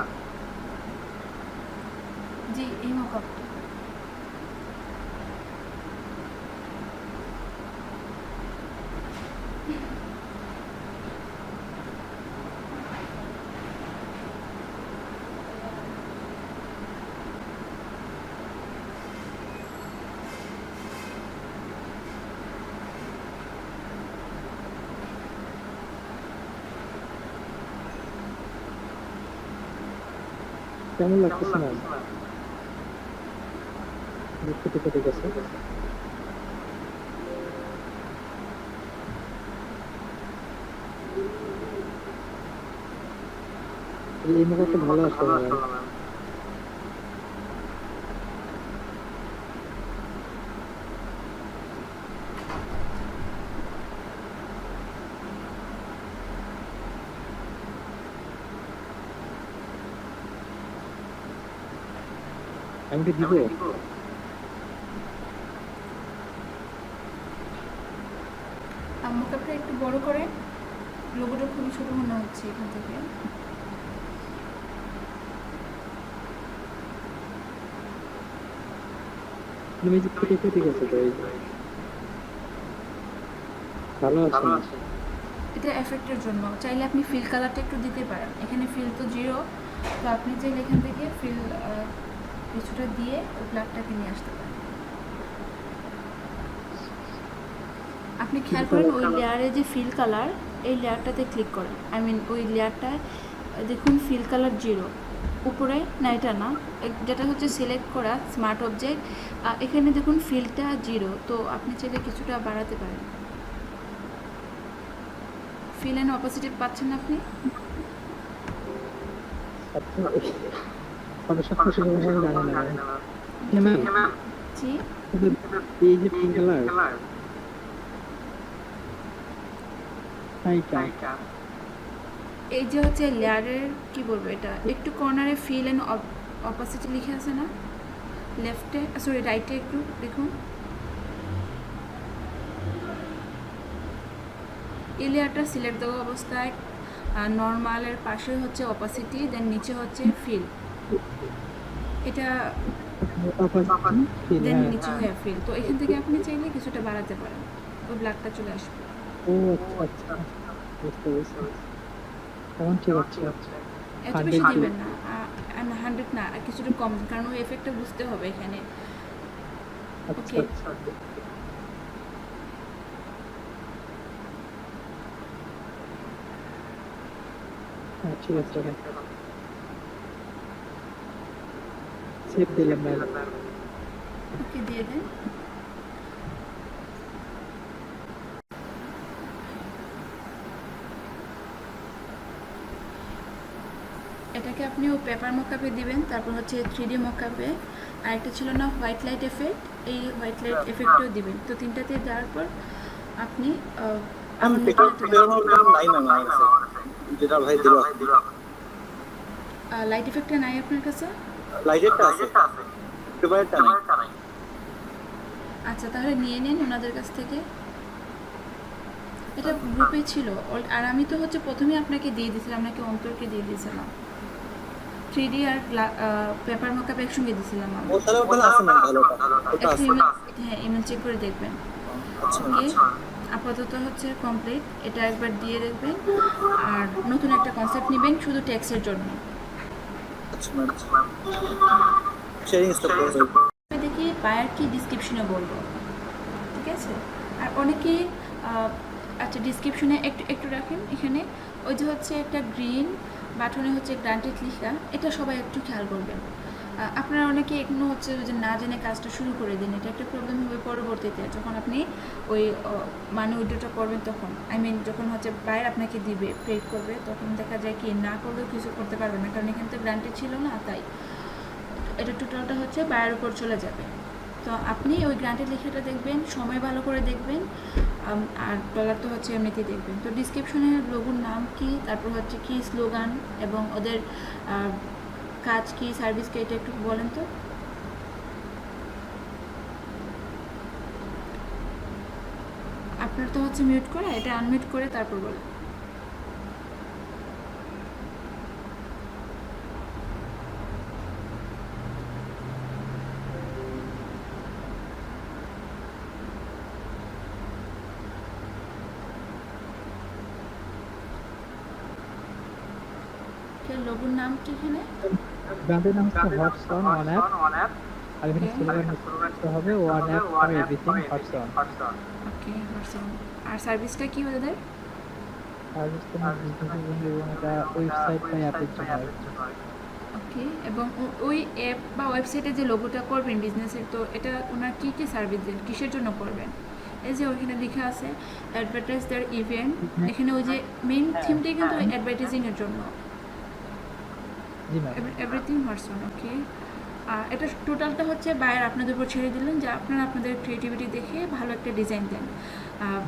জি, এই মকআপটা। কেমন লাগতেছে না? দেখতে গেছে এই মুখটা ভালো আসছে ভাই। আমি কি দিব? মোকাপটা একটু বড় করে, লোগোটা খুবই ছোট মনে হচ্ছে এখান থেকে। তুমি যে কেটে কেটে গেছে তো এই যে। ভালো আছে। এটা এফেক্টের জন্য চাইলে আপনি ফিল কালারটা একটু দিতে পারেন। এখানে ফিল তো 0, তো আপনি চাইলে এখান থেকে ফিল কিছুটা দিয়ে ওই ব্ল্যাকটাকে নিয়ে আসতে পারেন। আপনি খেয়াল করেন ওই লেয়ারে যে ফিল কালার, এই লেয়ারটাতে ক্লিক করেন। আই মিন ওই লেয়ারটায় দেখুন ফিল কালার 0 উপরে, না এটা না, যেটা হচ্ছে সিলেক্ট করা স্মার্ট অবজেক্ট, এখানে দেখুন ফিলটা 0, তো আপনি চাইলে কিছুটা বাড়াতে পারেন। ফিল অ্যান্ড অপোজিট পাচ্ছেন আপনি? সমস্যা জানি না। হ্যাঁ ম্যাম, জি, এই যে পিঙ্ক কালার এইটা এই যে হচ্ছে লেয়ারের কি বলবো, এটা একটু কর্নারে ফিল অ্যান্ড অপোজিট লিখে আছে না, লেফটে সরি রাইটে একটু দেখুন। এই লেয়ারটা সিলেক্ট দেওয়া অবস্থায় নর্মালের পাশে হচ্ছে অপাসিটি, দেন নিচে হচ্ছে ফিল, এটা দেন নিচে হয়ে ফিল। তো এখান থেকে আপনি চাইলে কিছুটা বাড়াতে পারেন, ওই ব্ল্যাকটা চলে আসবে। ও আচ্ছা বুঝতে পেরেছি। এখন ঠিক আছে। এত বেশি দিবেন না, 100 না, আর কিছুটা কম, কারণ ওই এফেক্টটা বুঝতে হবে এখানে। ওকে, হ্যাঁ ঠিক আছে। সেভ দিলাম ম্যাম। ওকে দিয়ে দেন। এটাকে আপনি ও পেপার মকআপে দিবেন, তারপর হচ্ছে 3D মকআপে, আর একটা ছিল না হোয়াইট লাইট এফেক্ট, এই হোয়াইট লাইট এফেক্টও দিবেন। তো তিনটাতে দেওয়ার পর আপনি আমি পেপার নাই ম্যাম আমার কাছে, যেটা ভাই দিল লাইট এফেক্টটা নাই আপনার কাছে? লাইটেরটা আছে, পেপারটা নাই। আচ্ছা, তাহলে নিয়ে নিন ওনাদের কাছ থেকে। এটা গ্রুপে ছিল, আর আমি তো হচ্ছে প্রথমেই আপনাকে দিয়ে দিয়েছিলাম, আপনাকে অন্তরকে দিয়ে দিয়েছিলাম। 3D আর পেপার মকআপ একসঙ্গে দিয়েছিলাম আমি। ও তাহলে ওটা আছে ম্যাম, ভালোটা ওটা আছে। হ্যাঁ, ইমেল চেক করে দেখবেন। আচ্ছা ওকে, আপাতত হচ্ছে কমপ্লিট, এটা একবার দিয়ে দেখবেন। আর নতুন একটা কনসেপ্ট নেবেন শুধু টেক্সটের জন্য। আচ্ছা ম্যাম, শেয়ারিং স্টপ করতে দেখি বায়ার কি ডিসক্রিপশনে বলবো, ঠিক আছে? আর অনেকেই আচ্ছা ডিসক্রিপশনে একটু একটু রাখেন এখানে, ওই যে হচ্ছে একটা গ্রিন বাটনে হচ্ছে গ্রান্টেড লিখা, এটা সবাই একটু খেয়াল করবেন। আপনারা অনেকে এখনো হচ্ছে যে না জেনে কাজটা শুরু করে দিন, এটা একটা প্রবলেম হবে পরবর্তীতে যখন আপনি ওই মানে উইড্রোটা করবেন, তখন আই মিন যখন হচ্ছে বায়ার আপনাকে দিবে পেড করবে, তখন দেখা যায় কি না করলেও কিছু করতে পারবে না, কারণ এখানে তো গ্রান্টেড ছিল না, তাই এটা টোটালটা হচ্ছে বায়ার উপর চলে যাবে। তো আপনি ওই গ্রান্টেড লেখাটা দেখবেন, সময় ভালো করে দেখবেন, আর ডলার তো হচ্ছে এমনিতেই দেখবেন। তো ডিসক্রিপশনে লোগোর নাম কি, তারপর হচ্ছে কি স্লোগান, এবং ওদের কাজ কি, সার্ভিস কি, এটা একটু বলেন তো। আপনার তো হচ্ছে মিউট করা, এটা আনমিউট করে তারপর বলেন। লোগোর নাম কি এখানে? ব্র্যান্ডের নাম হচ্ছে হটসন অন অ্যাপ, আর এখানে স্লোগান হবে ওয়ান অ্যাপ ফর এভরিথিং হটসন। Okay, WhatsApp. আর সার্ভিসটা কি ওদের? সার্ভিসটা এবং এটা ওয়েবসাইট বা অ্যাপের জন্য। ওকে, এবং ওই অ্যাপ বা ওয়েবসাইটে যে লোগোটা করবেন বিজনেসের, তো এটা ওনার কী কী সার্ভিস দেন, কিসের জন্য করবেন? এই যে ওইখানে লেখা আছে অ্যাডভার্টাইজ দেয়ার ইভেন্ট, এখানে ওই যে মেইন থিমটাই কিন্তু অ্যাডভার্টাইজিংয়ের জন্য। জি ম্যাম। এভরিথিং হোয়াটস অন, ওকে। এটা টোটালটা হচ্ছে বায়ার আপনাদের উপর ছেড়ে দিলেন যে আপনারা আপনাদের ক্রিয়েটিভিটি দেখে ভালো একটা ডিজাইন দেন,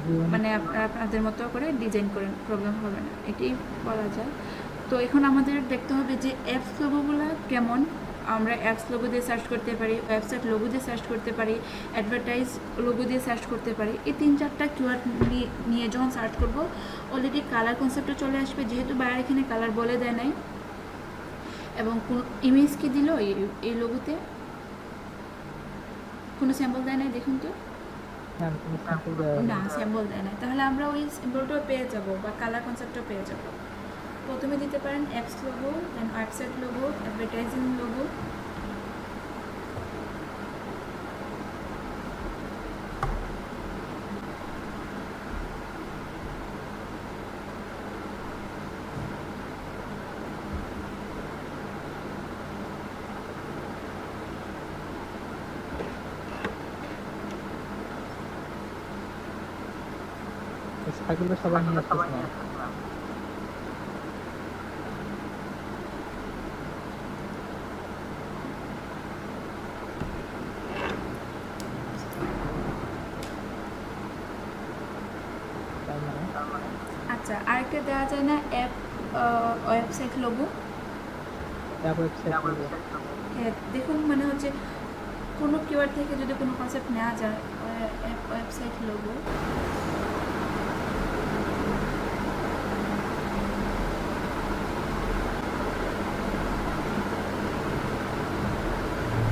জি, মানে আপনারা আপনাদের মতো করে ডিজাইন করেন, প্রবলেম হবে না, এটাই বলা যায়। তো এখন আমাদের দেখতে হবে যে অ্যাপস লোগোগুলো কেমন। আমরা অ্যাপস লোগো দিয়ে সার্চ করতে পারি, ওয়েবসাইট লোগো দিয়ে সার্চ করতে পারি, অ্যাডভার্টাইজ লোগো দিয়ে সার্চ করতে পারি। এই 3-4টা কিওয়ার্ড নিয়ে যখন সার্চ করবো অলরেডি কালার কনসেপ্টে চলে আসবে, যেহেতু বায়ার এখানে কালার বলে দেয় নাই। এবং কোন ইমেজ কি দিল এই লোগোতে, কোনো স্যাম্পল দেয় নাই, দেখুন তো। ম্যাম কোনো স্যাম্পল দেওয়া না, স্যাম্পল দেয় নাই, তাহলে আমরা ওই সিম্বলটাও পেয়ে যাব বা কালার কনসেপ্টও পেয়ে যাব। প্রথমে দিতে পারেন অ্যাপস লোগো, দেন ওয়েবসাইট লোগো, অ্যাডভার্টাইজিং লোগো। সাইকেলটা সবাই নিয়ে আসতেছে ম্যাম। তার মানে আচ্ছা, আরেকটা দেওয়া যায় না app website logo? App website হ্যাঁ, দেখুন মানে হচ্ছে কোনো কিওয়ার্ড থেকে যদি কোনো কনসেপ্ট নেওয়া যায়, অ্যাপ ওয়েবসাইট লোগো।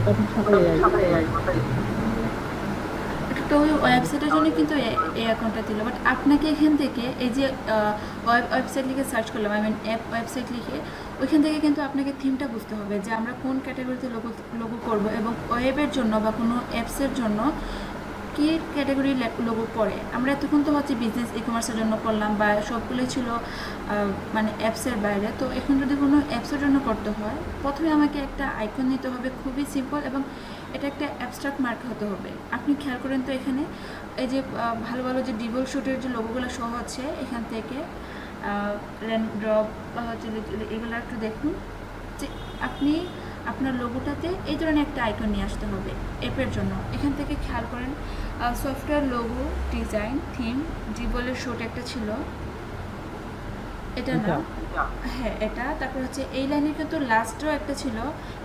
তখন সবাই তো ওই ওয়েবসাইটের জন্য কিন্তু এই অ্যাকাউন্টটা দিল, বাট আপনাকে এখান থেকে এই যে ওয়েবসাইট লিখে সার্চ করলাম, আই মিন অ্যাপ ওয়েবসাইট লিখে, ওইখান থেকে কিন্তু আপনাকে থিমটা বুঝতে হবে যে আমরা কোন ক্যাটাগরিতে লোগো করব এবং ওয়েবের জন্য বা কোনো অ্যাপসের জন্য কী ক্যাটাগরি লোগো পড়ে। আমরা এতক্ষণ তো হচ্ছে বিজনেস ই কমার্সের জন্য করলাম বা সবগুলোই ছিল মানে অ্যাপসের বাইরে। তো এখন যদি কোনো অ্যাপসের জন্য করতে হয়, প্রথমে আমাকে একটা আইকন নিতে হবে, খুবই সিম্পল, এবং এটা একটা অ্যাবস্ট্রাক্ট মার্ক হতে হবে। আপনি খেয়াল করেন তো এখানে এই যে ভালো ভালো যে ডিবল শুটের যে লোগোগুলো সহ হচ্ছে এখান থেকে র্যান্ড ড্রপ বা হচ্ছে এগুলো একটু দেখুন যে আপনি আপনার লোগোটাতে এই ধরনের একটা আইকন নিয়ে আসতে হবে অ্যাপের জন্য। এখান থেকে খেয়াল করেন সফটওয়্যার লোগো, ডিজাইন, থিম, ডিবলের শুট একটা ছিল, এটা না, হ্যাঁ এটা। তারপর হচ্ছে এই লাইনে কিন্তু লাস্টেও একটা ছিল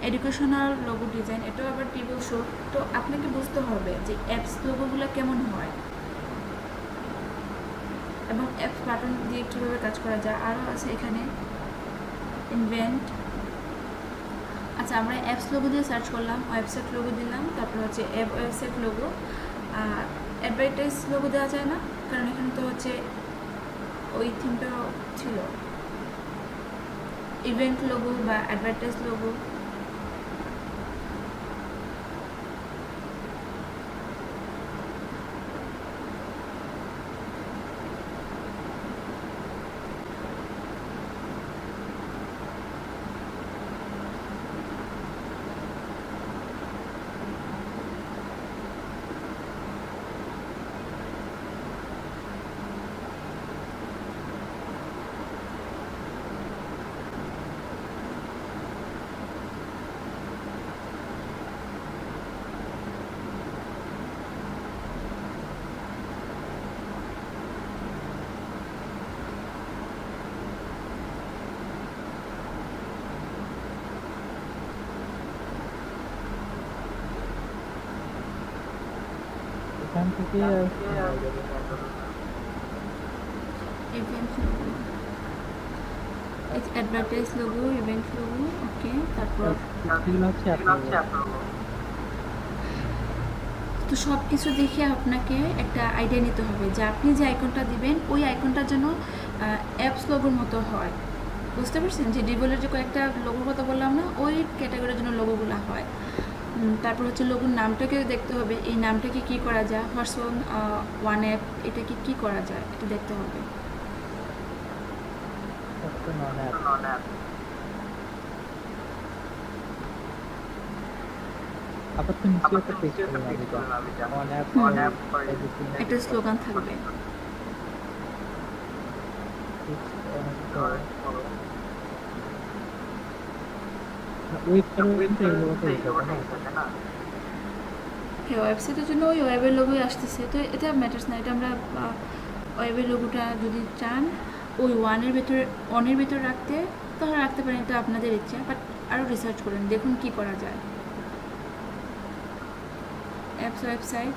এডুকেশনাল লোগো ডিজাইন, এটাও আবার ডিবল শুট। তো আপনাকে বুঝতে হবে যে অ্যাপস লোগোগুলো কেমন হয় এবং অ্যাপস বাটন দিয়ে কীভাবে কাজ করা যায়। আরও আছে এখানে ইনভেন্ট। আচ্ছা, আমরা অ্যাপস লোগো দিয়ে সার্চ করলাম, ওয়েবসাইট লোগো দিলাম, তারপর হচ্ছে app website logo. Advertise logo দেওয়া যায় না, কারণ এখানে তো হচ্ছে ওই থিমটা ছিল। ইভেন্ট লোগো বা অ্যাডভার্টাইজ লোগো। এখান থেকে event logo, advertise logo, event logo, okay. তারপর এগুলো হচ্ছে তো সব কিছু দেখে আপনাকে একটা আইডিয়া নিতে হবে যে আপনি যে আইকনটা দিবেন ওই আইকনটা যেন অ্যাপস লোগোর মতো হয়। বুঝতে পারছেন যে ডিবলের যে কয়েকটা লোগোর কথা বললাম না, ওই ক্যাটাগরির জন্য লোগোগুলো হয়। তারপর হচ্ছে লোগোর নামটাকে দেখতে হবে, এই নামটাকে কী করা যায়, হোয়াটস ওয়ান অ্যাপ, এটাকে কী করা যায় এটা দেখতে হবে। আপাতত নিচে একটা পেজ করলাম, একটা স্লোগান থাকবে। ওয়েবসাইটে কিন্তু এগুলো কথা হচ্ছে না। হ্যাঁ, ওয়েবসাইটের জন্য ওই ওয়েবের লোগোই আসতেছে, তো এটা ম্যাটার্স না। এটা আমরা ওয়েবের লোগোটা যদি চান ওই ওয়ানের ভেতর রাখতে, তাহলে রাখতে পারেন, এটা আপনাদের ইচ্ছা। বাট আরও রিসার্চ করেন, দেখুন কি করা যায়। অ্যাপস ওয়েবসাইট,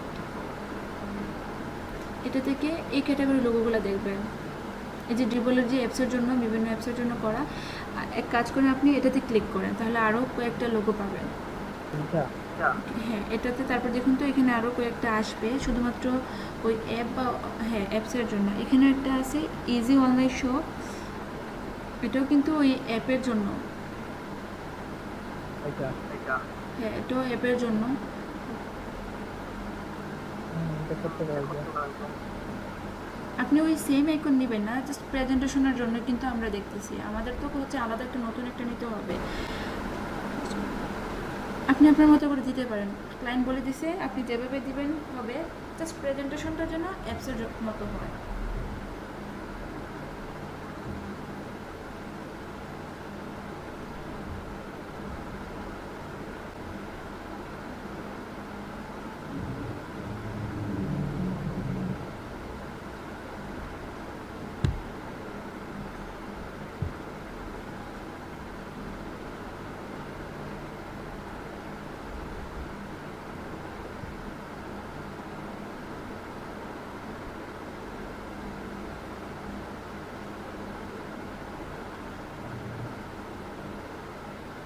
এটা থেকে এই ক্যাটাগরি লোগোগুলো দেখবেন। এই যে ড্রিবলের যে অ্যাপসের জন্য, বিভিন্ন অ্যাপসের জন্য করা, এক কাজ করে আপনি এটাতে ক্লিক করেন, তাহলে আরও কয়েকটা লোগো পাবেন। হ্যাঁ, এটাতে তারপর দেখুন তো এখানে আরও কয়েকটা আসবে শুধুমাত্র ওই অ্যাপ বা হ্যাঁ অ্যাপসের জন্য। এখানে একটা আছে ইজি অনলাইন শপ, এটাও কিন্তু ওই অ্যাপের জন্য। হ্যাঁ, এটাও অ্যাপের জন্য। আপনি ওই সেম আইকন নেবেন না, জাস্ট প্রেজেন্টেশনের জন্য কিন্তু আমরা দেখতেছি। আমাদের তো হচ্ছে আলাদা একটা নতুন একটা নিতে হবে। আপনি আপনার মতো করে দিতে পারেন, ক্লায়েন্ট বলে দিছে আপনি যেভাবে দিবেন হবে, জাস্ট প্রেজেন্টেশনটা যেন অ্যাপসের মতো হয়।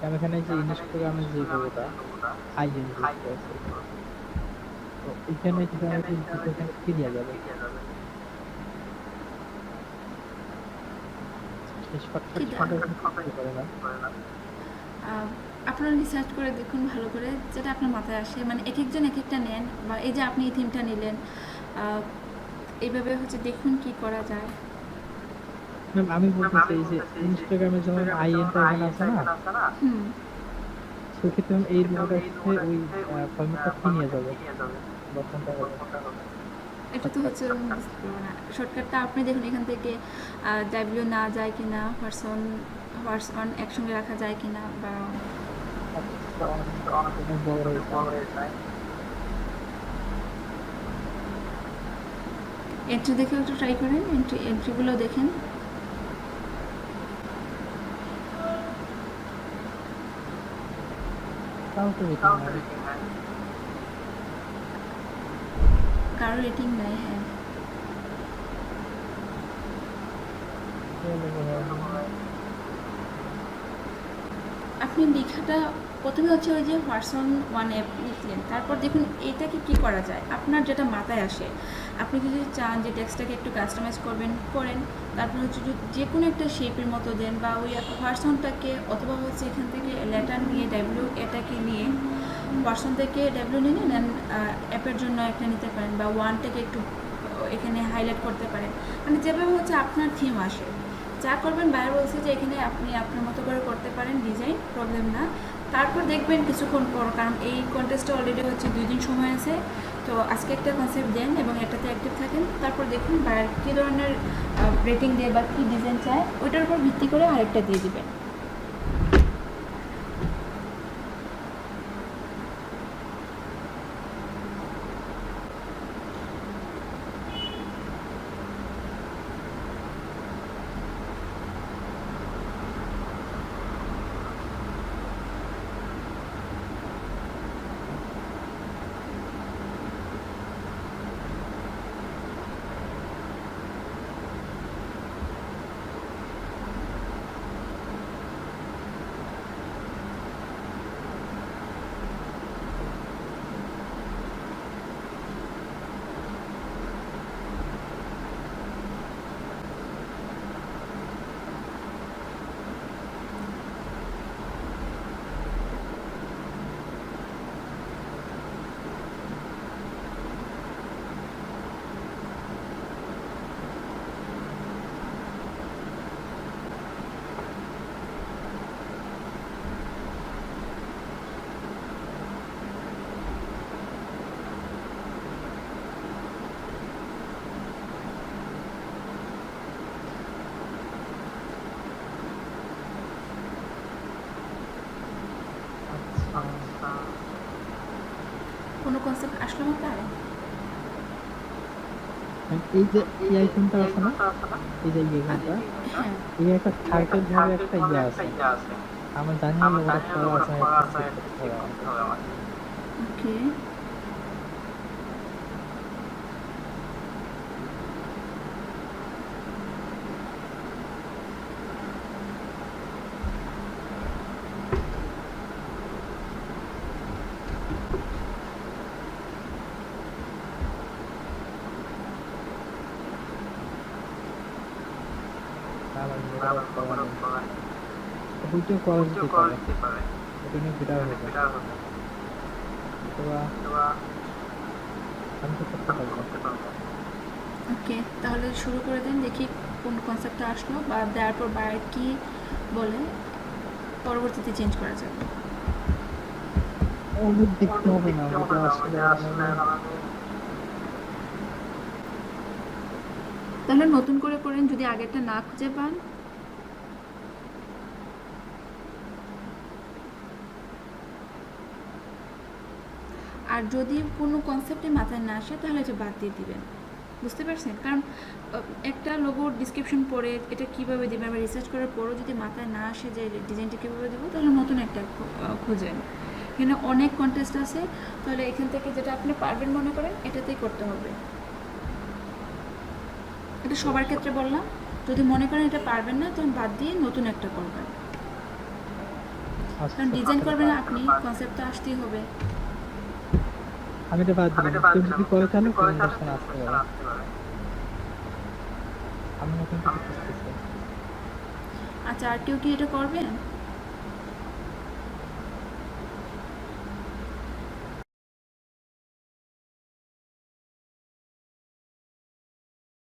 আমি এখানে যে ইনস্টাগ্রামে যে লোগোটা আইএন তো এখানে কিভাবে এখানে কি দেওয়া যাবে? আপনারা রিসার্চ করে দেখুন ভালো করে, যেটা আপনার মাথায় আসে। মানে এক একজন এক একটা নেন, বা এই যে আপনি এই থিমটা নিলেন, এইভাবে হচ্ছে দেখুন কি করা যায়। ম্যাম আমি বলতেছি এই যে ইনস্টাগ্রামে যেমন আইএনটা এখানে আছে না, সেক্ষেত্রে এই লোগোটা হচ্ছে ওই ফরম্যাটটা কি নিয়ে যাবে বা কোনটা হবে? এটা তো হচ্ছে শর্টকাটটা আপনি দেখুন এখান থেকে ডাব্লিউ না যায় কিনা, হোয়াটস অন একসঙ্গে রাখা যায় কিনা, বা এন্ট্রি দেখে একটু ট্রাই করেন, এন্ট্রিগুলো দেখেন। কারো রেটিং নাই। হ্যাঁ, আপনি লেখাটা প্রথমে হচ্ছে ওই যে হোয়াটসঅ্যাপ ওয়ান অ্যাপ লিখলেন, তারপর দেখুন এটাকে কি করা যায়, আপনার যেটা মাথায় আসে। আপনি যদি চান যে টেক্সটটাকে একটু কাস্টমাইজ করবেন, করেন। তারপর হচ্ছে যে কোনো একটা শেপের মতো দেন, বা ওই হোয়াটসঅ্যাপটাকে, অথবা হচ্ছে এখান থেকে লেটার নিয়ে ডাব্লিউ এটাকে নিয়ে হোয়াটসঅ্যাপ থেকে ডাব্লিউ নিয়ে নেন, অ্যাপের জন্য একটা নিতে পারেন, বা ওয়ানটাকে একটু এখানে হাইলাইট করতে পারেন। মানে যেভাবে হচ্ছে আপনার থিম আসে, যা করবেন বাইরে বলছে যে এখানে আপনি আপনার মতো করে করতে পারেন, ডিজাইন প্রবলেম না। তারপর দেখবেন কিছুক্ষণ পর, কারণ এই কন্টেস্টটা অলরেডি হচ্ছে 2 দিন সময় আছে, তো আজকে একটা কনসেপ্ট দেন এবং এটাতে অ্যাক্টিভ থাকেন। তারপর দেখুন বাইরে কী ধরনের রেটিং দিয়ে বা কী ডিজাইন চায়, ওইটার উপর ভিত্তি করে আরেকটা দিয়ে দিবেন। আসলো মাথায়? এই যে এই আইকনটা আছে না, এই যে এই আইকনটা, হ্যাঁ, এই একটা সার্কেল ধরে একটা ইয়ে আছে, আমার জানি না ওটা করা আছে একটা সেট করতে হবে আমাকে। ওকে। আমার মোবাইল করা নেই। ওইটা করা যেতে পারে, ওটা নিয়ে বেটার হবে, অথবা আমি তো করতে পারবো। ওকে, তাহলে শুরু করে দেন, দেখি কোন কনসেপ্টটা আসলো, বা দেওয়ার পর বাইরে কি বলে পরবর্তীতে চেঞ্জ করা যাবে। অনেক দেখতে হবে না, ওটা আসলে তাহলে নতুন করে করেন যদি আগেরটা না খুঁজে পান। আর যদি কোনো কনসেপ্টে মাথায় না আসে তাহলে এটা বাদ দিয়ে দিবেন, বুঝতে পারছেন? কারণ একটা লোগোর ডিসক্রিপশন পড়ে এটা কীভাবে দেবেন বা রিসার্চ করার পরও যদি মাথায় না আসে যে ডিজাইনটা কীভাবে দেবো, তাহলে নতুন একটা খুঁজেন। এখানে অনেক কন্টেস্ট আছে, তাহলে এখান থেকে যেটা আপনি পারবেন মনে করেন এটাতেই করতে হবে। এটা সবার ক্ষেত্রে বললাম, যদি মনে করেন এটা পারবেন না তখন বাদ দিয়ে নতুন একটা করবেন। কারণ ডিজাইন করবেন আপনি, কনসেপ্ট তো আসতেই হবে। আমি এটা বাদ দিলাম, কেউ যদি করে তাহলে প্রেজেন্টেশন আসতে পারে, আমি নতুন কিছু খুঁজতেছি। আচ্ছা, আর কেউ কি এটা করবেন?